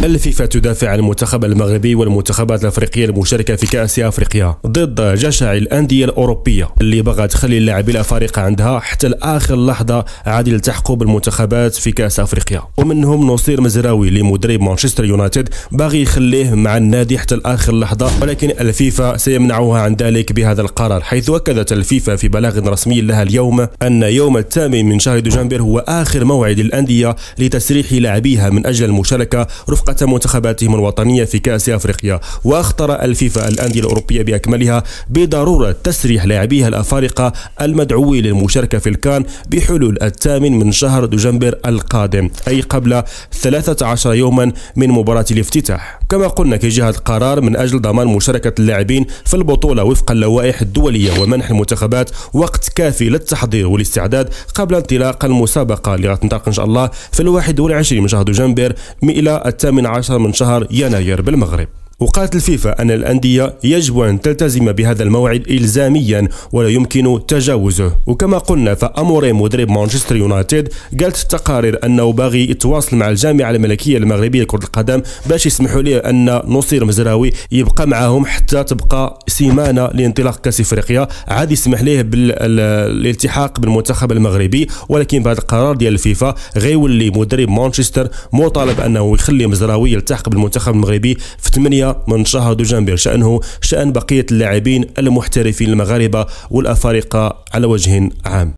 الفيفا تدافع عن المنتخب المغربي والمنتخبات الافريقيه المشاركه في كاس افريقيا ضد جشع الانديه الاوروبيه اللي بغات تخلي اللاعبين الافارقه عندها حتى لاخر لحظه عاد يلتحقوا بالمنتخبات في كاس افريقيا، ومنهم نصير مزراوي لمدرب مانشستر يونايتد باغي يخليه مع النادي حتى لاخر لحظه، ولكن الفيفا سيمنعها عن ذلك بهذا القرار، حيث اكدت الفيفا في بلاغ رسمي لها اليوم ان يوم 8 من شهر دجنبر هو اخر موعد للانديه لتسريح لاعبيها من اجل المشاركه رفقة منتخباتهم الوطنية في كأس أفريقيا. واخطر الفيفا الأندية الأوروبية بأكملها بضرورة تسريح لاعبيها الأفارقة المدعوين للمشاركة في الكان بحلول 8 من شهر دجنبر القادم، أي قبل 13 يوما من مباراة الافتتاح. كما قلنا كجهة قرار من أجل ضمان مشاركة اللاعبين في البطولة وفق اللوائح الدولية ومنح المنتخبات وقت كافي للتحضير والاستعداد قبل انطلاق المسابقة اللي غتنطلق إن شاء الله في 21 من شهر دجنبر إلى 18 من شهر يناير بالمغرب. وقالت الفيفا أن الأندية يجب أن تلتزم بهذا الموعد إلزاميا ولا يمكن تجاوزه. وكما قلنا فأموريم مدرب مانشستر يونايتد قالت في التقارير أنه باغي يتواصل مع الجامعة الملكية المغربية لكرة القدم باش يسمحوا له أن نصير مزراوي يبقى معهم حتى تبقى سيمانة لانطلاق كأس أفريقيا، عاد يسمح له بالالتحاق بالمنتخب المغربي، ولكن بعد القرار ديال الفيفا غيولي مدرب مانشستر مطالب أنه يخلي مزراوي يلتحق بالمنتخب المغربي في 8 من شهر دجنبر، شأنه شأن بقية اللاعبين المحترفين المغاربة والأفارقة على وجه عام.